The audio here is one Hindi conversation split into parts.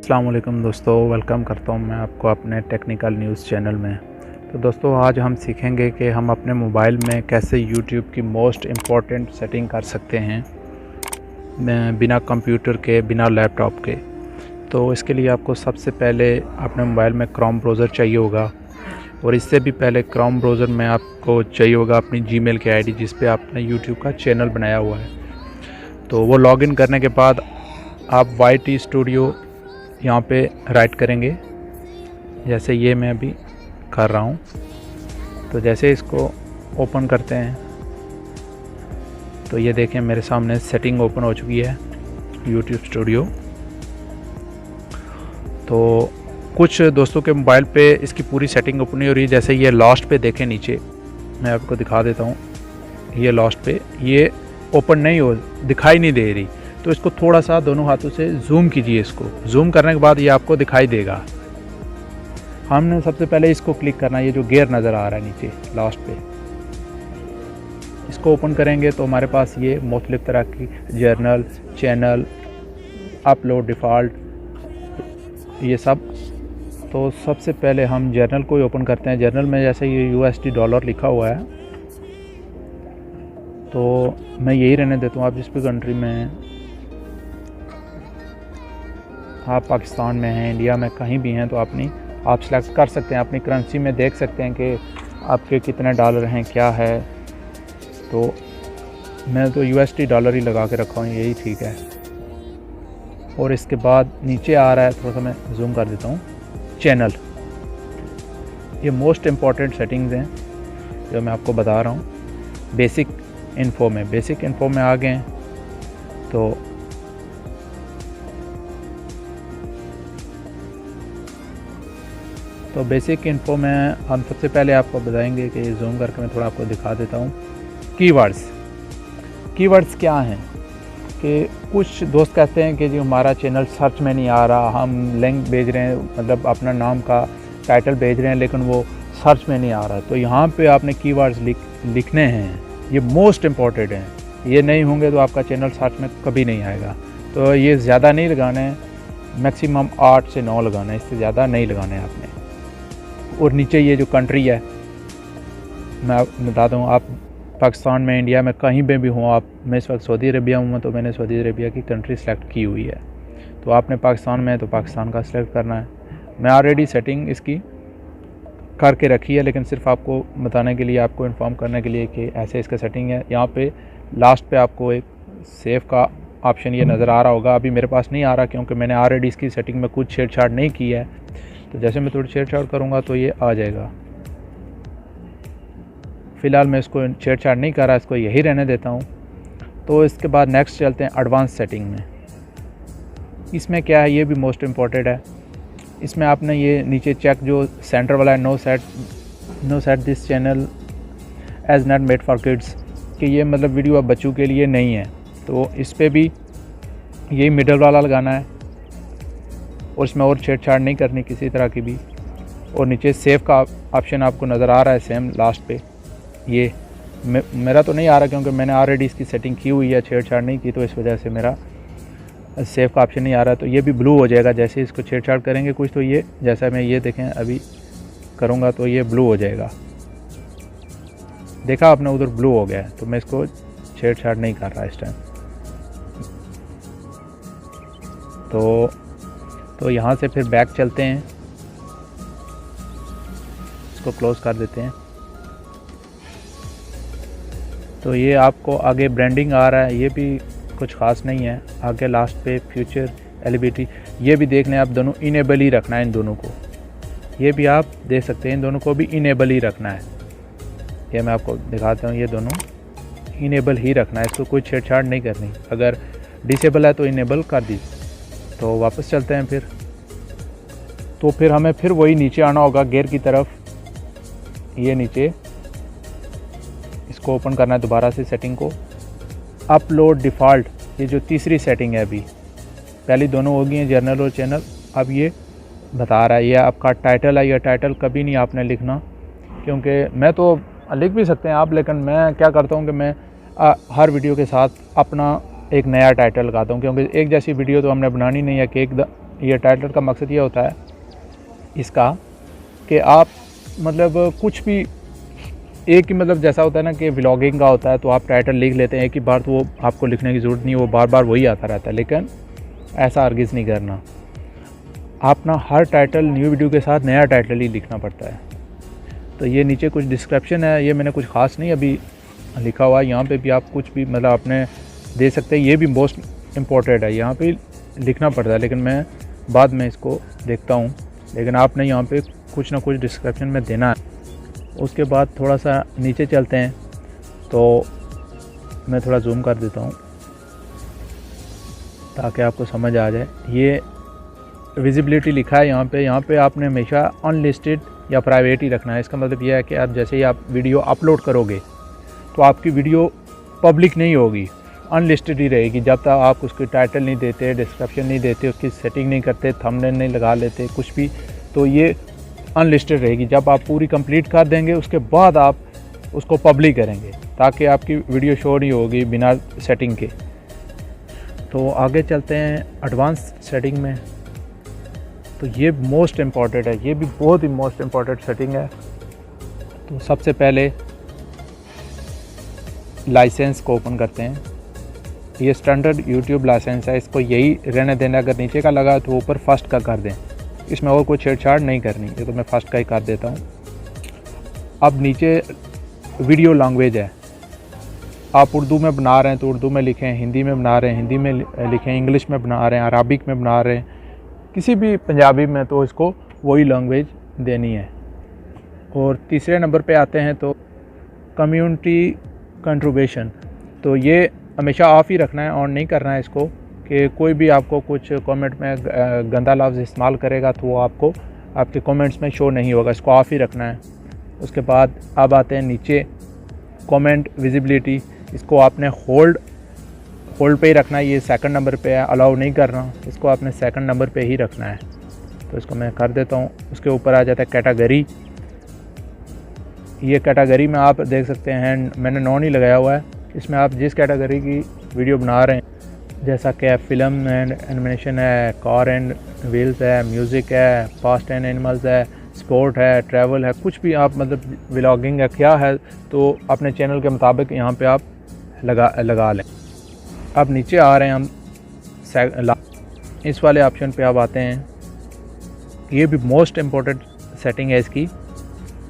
अस्सलाम वालेकुम दोस्तों, वेलकम करता हूं मैं आपको अपने टेक्निकल न्यूज़ चैनल में। तो दोस्तों आज हम सीखेंगे कि हम अपने मोबाइल में कैसे यूट्यूब की मोस्ट इम्पॉर्टेंट सेटिंग कर सकते हैं बिना कंप्यूटर के, बिना लैपटॉप के। तो इसके लिए आपको सबसे पहले अपने मोबाइल में क्रोम ब्राउज़र चाहिए होगा, और इससे भी पहले क्रोम ब्राउज़र में आपको चाहिए होगा अपनी जीमेल की आईडी जिस पे आपने यूट्यूब का चैनल बनाया हुआ है। तो वो लॉगिन करने के बाद आप YT स्टूडियो यहाँ पे राइट करेंगे, जैसे ये मैं अभी कर रहा हूँ। तो जैसे इसको ओपन करते हैं तो ये देखें मेरे सामने सेटिंग ओपन हो चुकी है YouTube स्टूडियो। तो कुछ दोस्तों के मोबाइल पे इसकी पूरी सेटिंग ओपन नहीं हो रही है। जैसे ये लास्ट पे देखें, नीचे मैं आपको दिखा देता हूँ, ये लास्ट पे ये ओपन नहीं हो, दिखाई नहीं दे रही। तो इसको थोड़ा सा दोनों हाथों से जूम कीजिए। इसको जूम करने के बाद ये आपको दिखाई देगा। हमने सबसे पहले इसको क्लिक करना है, ये जो गेयर नज़र आ रहा है नीचे लास्ट पे, इसको ओपन करेंगे तो हमारे पास ये मुख्तलिफ़ तरह की जर्नल, चैनल, अपलोड, डिफ़ॉल्ट, ये सब। तो सबसे पहले हम जर्नल को ही ओपन करते हैं। जर्नल में जैसे ये USD डॉलर लिखा हुआ है, तो मैं यही रहने देता हूँ। आप जिस भी कंट्री में हैं, आप पाकिस्तान में हैं, इंडिया में कहीं भी हैं, तो आप सेलेक्ट कर सकते हैं। अपनी करेंसी में देख सकते हैं कि आपके कितने डॉलर हैं, क्या है। तो मैं तो USD डॉलर ही लगा के रखा हूँ, यही ठीक है। और इसके बाद नीचे आ रहा है, थोड़ा सा मैं जूम कर देता हूँ, चैनल। ये मोस्ट इम्पॉर्टेंट सेटिंग्स हैं जो मैं आपको बता रहा हूँ। बेसिक इन्फो में आ गए हैं। तो बेसिक इन्फो में हम सबसे पहले आपको बताएंगे कि जूम करके मैं थोड़ा आपको दिखा देता हूँ। कीवर्ड्स क्या हैं कि कुछ दोस्त कहते हैं कि जी हमारा चैनल सर्च में नहीं आ रहा, हम लिंक भेज रहे हैं, मतलब अपना नाम का टाइटल भेज रहे हैं, लेकिन वो सर्च में नहीं आ रहा। तो यहाँ पे आपने कीवर्ड्स लिखने हैं, ये मोस्ट इम्पॉर्टेंट हैं। ये नहीं होंगे तो आपका चैनल सर्च में कभी नहीं आएगा। तो ये ज़्यादा नहीं लगाना है, मैक्सिमम 8 से 9 लगाना है, इससे ज़्यादा नहीं लगाना है आपने। और नीचे ये जो कंट्री है, मैं बताता हूँ, आप पाकिस्तान में, इंडिया में कहीं पे भी हों, मैं इस वक्त सऊदी अरेबिया हूँ, तो मैंने सऊदी अरेबिया की कंट्री सेलेक्ट की हुई है। तो आपने पाकिस्तान में है तो पाकिस्तान का सिलेक्ट करना है। मैं ऑलरेडी सेटिंग इसकी करके रखी है, लेकिन सिर्फ आपको बताने के लिए, आपको इन्फॉर्म करने के लिए कि ऐसे इसका सेटिंग है। यहाँ पे लास्ट पे आपको एक सेव का ऑप्शन ये नज़र आ रहा होगा। अभी मेरे पास नहीं आ रहा क्योंकि मैंने ऑलरेडी इसकी सेटिंग में कुछ छेड़छाड़ नहीं की है। तो जैसे मैं थोड़ी छेड़छाड़ करूँगा तो ये आ जाएगा। फ़िलहाल मैं इसको छेड़छाड़ नहीं कर रहा, इसको यही रहने देता हूँ। तो इसके बाद नेक्स्ट चलते हैं एडवांस सेटिंग में। इसमें क्या है, ये भी मोस्ट इम्पॉर्टेंट है। इसमें आपने ये नीचे चेक जो सेंटर वाला है, no set this channel as not made for kids, कि ये मतलब वीडियो अब बच्चों के लिए नहीं है। तो इस पर भी यही मिडल वाला लगाना है, और इसमें और छेड़छाड़ नहीं करनी किसी तरह की भी। और नीचे सेव का ऑप्शन आपको नज़र आ रहा है सेम लास्ट पे। ये मेरा तो नहीं आ रहा क्योंकि मैंने ऑलरेडी इसकी सेटिंग की हुई है, छेड़छाड़ नहीं की, तो इस वजह से मेरा सेव का ऑप्शन नहीं आ रहा। तो ये भी ब्लू हो जाएगा जैसे इसको छेड़छाड़ करेंगे कुछ। तो ये जैसा मैं ये देखें अभी करूँगा तो ये ब्लू हो जाएगा, देखा आपने, उधर ब्लू हो गया है। तो मैं इसको छेड़छाड़ नहीं कर रहा इस टाइम। तो यहाँ से फिर बैक चलते हैं, इसको क्लोज़ कर देते हैं। तो ये आपको आगे ब्रांडिंग आ रहा है, ये भी कुछ ख़ास नहीं है। आगे लास्ट पे फ्यूचर एलिबिलिटी, ये भी देखने आप दोनों इनेबल ही रखना है। इन दोनों को, ये भी आप देख सकते हैं, इन दोनों को भी इनेबल ही रखना है। ये मैं आपको दिखाता हूँ, ये दोनों इनेबल ही रखना है, इसको कोई छेड़छाड़ नहीं करनी। अगर डिसेबल है तो इनेबल कर दीजिए। तो वापस चलते हैं फिर। तो फिर हमें फिर वही नीचे आना होगा गेयर की तरफ, ये नीचे इसको ओपन करना है दोबारा से सेटिंग को। अपलोड डिफ़ॉल्ट, ये जो तीसरी सेटिंग है, अभी पहली दोनों हो गई हैं, जर्नल और चैनल। अब ये बता रहा है, ये आपका टाइटल है। ये टाइटल कभी नहीं आपने लिखना, क्योंकि मैं तो लिख भी सकते हैं आप, लेकिन मैं क्या करता हूँ कि मैं हर वीडियो के साथ अपना एक नया टाइटल लगाता हूँ, क्योंकि एक जैसी वीडियो तो हमने बनानी नहीं है कि ये टाइटल का मकसद ये होता है इसका कि आप मतलब कुछ भी एक ही मतलब जैसा होता है ना कि व्लॉगिंग का होता है तो आप टाइटल लिख लेते हैं एक ही बार, तो वो आपको लिखने की ज़रूरत नहीं, वो बार बार वही आता रहता है। लेकिन ऐसा हरगिज़ नहीं करना, आप ना हर टाइटल न्यू वीडियो के साथ नया टाइटल ही लिखना पड़ता है। तो ये नीचे कुछ डिस्क्रिप्शन है, ये मैंने कुछ ख़ास नहीं अभी लिखा हुआ है, यहाँ पे भी आप कुछ भी मतलब आपने दे सकते हैं। ये भी मोस्ट इम्पोर्टेंट है, यहाँ पे लिखना पड़ता है, लेकिन मैं बाद में इसको देखता हूँ। लेकिन आपने यहाँ पे कुछ ना कुछ डिस्क्रिप्शन में देना है। उसके बाद थोड़ा सा नीचे चलते हैं, तो मैं थोड़ा जूम कर देता हूँ ताकि आपको समझ आ जाए। ये विजिबिलिटी लिखा है यहाँ पे आपने हमेशा अनलिस्टेड या प्राइवेट ही रखना है। इसका मतलब यह है कि आप जैसे ही आप वीडियो अपलोड करोगे तो आपकी वीडियो पब्लिक नहीं होगी, अनलिस्टेड ही रहेगी जब तक आप उसकी टाइटल नहीं देते, डिस्क्रिप्शन नहीं देते, उसकी सेटिंग नहीं करते, थंबनेल नहीं लगा लेते, कुछ भी, तो ये अनलिस्टेड रहेगी। जब आप पूरी कंप्लीट कर देंगे उसके बाद आप उसको पब्लिक करेंगे ताकि आपकी वीडियो शो नहीं होगी बिना सेटिंग के। तो आगे चलते हैं एडवांस सेटिंग में। तो ये मोस्ट इम्पॉर्टेंट है, ये भी बहुत ही मोस्ट इम्पॉर्टेंट सेटिंग है। तो सबसे पहले लाइसेंस को ओपन करते हैं। ये स्टैंडर्ड यूट्यूब लाइसेंस है, इसको यही रहने देना। अगर नीचे का लगा तो ऊपर फर्स्ट का कर दें, इसमें और कोई छेड़छाड़ नहीं करनी। ये तो मैं फर्स्ट का ही कर देता हूँ। अब नीचे वीडियो लैंग्वेज है, आप उर्दू में बना रहे हैं तो उर्दू में लिखें, हिंदी में बना रहे हैं हिंदी में लिखें, इंग्लिश में बना रहे हैं, अरबिक में बना रहे हैं, किसी भी पंजाबी में, तो इसको वही लैंग्वेज देनी है। और तीसरे नंबर पे आते हैं तो कम्युनिटी कंट्रीब्यूशन, तो ये हमेशा ऑफ ही रखना है, ऑन नहीं करना है इसको, कि कोई भी आपको कुछ कमेंट में गंदा लफ्ज़ इस्तेमाल करेगा तो वो आपको आपके कमेंट्स में शो नहीं होगा, इसको ऑफ ही रखना है। उसके बाद अब आते हैं नीचे कमेंट विजिबिलिटी, इसको आपने होल्ड पे ही रखना है। ये सेकंड नंबर पे है, अलाउ नहीं करना, इसको आपने सेकंड नंबर पे ही रखना है। तो इसको मैं कर देता हूँ। उसके ऊपर आ जाता है कैटेगरी। ये कैटेगरी में आप देख सकते हैं मैंने नॉन ही लगाया हुआ है, इसमें आप जिस कैटेगरी की वीडियो बना रहे हैं, जैसा कि फिल्म एंड एनिमेशन है, कार एंड व्हील्स है, म्यूज़िक है, फास्ट एंड एनिमल्स है, स्पोर्ट है, ट्रैवल है, कुछ भी आप मतलब व्लॉगिंग है क्या है, तो अपने चैनल के मुताबिक यहाँ पे आप लगा लें। अब नीचे आ रहे हैं हम इस वाले ऑप्शन पे अब आते हैं। ये भी मोस्ट इम्पोर्टेंट सेटिंग है इसकी,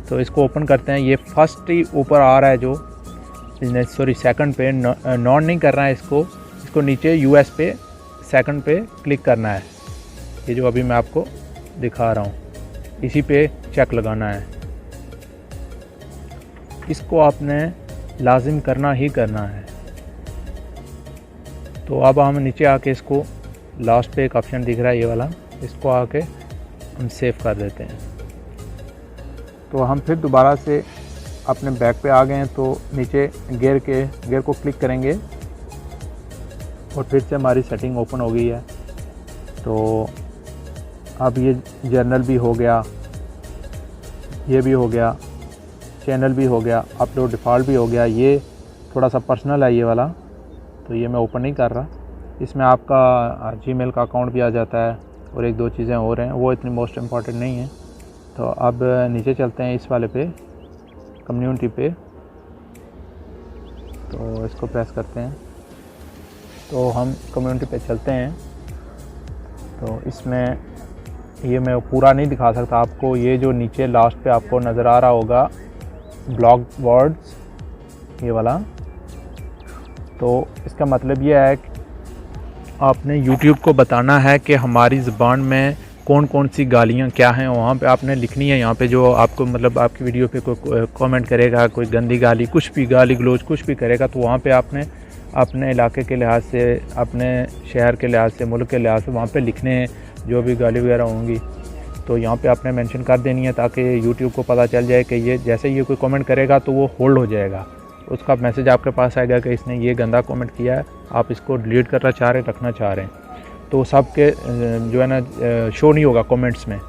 तो इसको ओपन करते हैं। ये फर्स्ट ही ऊपर आ रहा है जो सेकंड पे नॉन नहीं करना है इसको नीचे यूएस पे सेकंड पे क्लिक करना है। ये जो अभी मैं आपको दिखा रहा हूँ, इसी पे चेक लगाना है। इसको आपने लाजिम करना ही करना है। तो अब हम नीचे आके इसको लास्ट पे एक ऑप्शन दिख रहा है ये वाला, इसको आके हम सेव कर देते हैं। तो हम फिर दोबारा से अपने बैक पे आ गए हैं, तो नीचे गेयर को क्लिक करेंगे और फिर से हमारी सेटिंग ओपन हो गई है। तो अब ये जर्नल भी हो गया, ये भी हो गया, चैनल भी हो गया, अपलोड डिफ़ॉल्ट भी हो गया। ये थोड़ा सा पर्सनल है ये वाला, तो ये मैं ओपन नहीं कर रहा। इसमें आपका जीमेल का अकाउंट भी आ जाता है और एक दो चीज़ें और हैं, वो इतनी मोस्ट इम्पॉर्टेंट नहीं है। तो अब नीचे चलते हैं इस वाले पे, कम्युनिटी पे, तो इसको प्रेस करते हैं तो हम कम्युनिटी पे चलते हैं। तो इसमें ये मैं पूरा नहीं दिखा सकता आपको, ये जो नीचे लास्ट पे आपको नज़र आ रहा होगा ब्लॉग वर्ड्स, ये वाला, तो इसका मतलब ये है कि आपने YouTube को बताना है कि हमारी ज़बान में कौन कौन सी गालियाँ क्या हैं, वहाँ पे आपने लिखनी है। यहाँ पे जो आपको मतलब आपकी वीडियो पे कोई कमेंट करेगा, कोई गंदी गाली, कुछ भी गाली गलोच कुछ भी करेगा, तो वहाँ पे आपने अपने इलाके के लिहाज से, अपने शहर के लिहाज से, मुल्क के लिहाज से वहाँ पे लिखने हैं जो भी गाली वगैरह होंगी। तो यहाँ पे आपने मेंशन कर देनी है ताकि YouTube को पता चल जाए कि ये जैसे ये कोई कमेंट करेगा तो वो होल्ड हो जाएगा, उसका मैसेज आपके पास आएगा कि इसने ये गंदा कमेंट किया है, आप इसको डिलीट करना चाह रहे हैं, रखना चाह रहे हैं। तो सब के जो है ना शो नहीं होगा कमेंट्स में,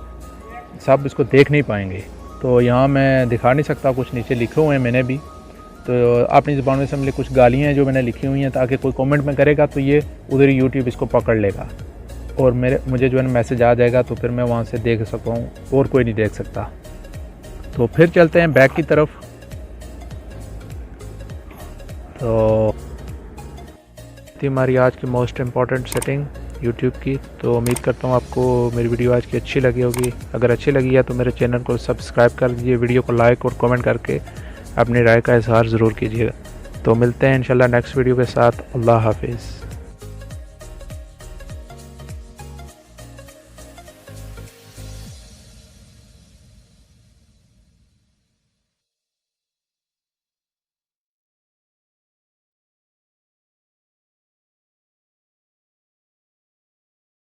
सब इसको देख नहीं पाएंगे। तो यहाँ मैं दिखा नहीं सकता, कुछ नीचे लिखे हुए हैं मैंने भी, तो अपनी ज़बान में से हमने कुछ गालियाँ हैं जो मैंने लिखी हुई हैं ताकि कोई कमेंट में करेगा तो ये उधर ही यूट्यूब इसको पकड़ लेगा। और मुझे जो है मैसेज आ जाएगा तो फिर मैं वहाँ से देख सकता हूँ और कोई नहीं देख सकता। तो फिर चलते हैं बैक की तरफ। तो थी हमारी आज की मोस्ट इम्पॉर्टेंट सेटिंग यूट्यूब की। तो उम्मीद करता हूँ आपको मेरी वीडियो आज की अच्छी लगी होगी। अगर अच्छी लगी है तो मेरे चैनल को सब्सक्राइब कर दीजिए, वीडियो को लाइक और कमेंट करके अपनी राय का इजहार ज़रूर कीजिएगा। तो मिलते हैं इंशाल्लाह नेक्स्ट वीडियो के साथ। अल्लाह हाफिज़।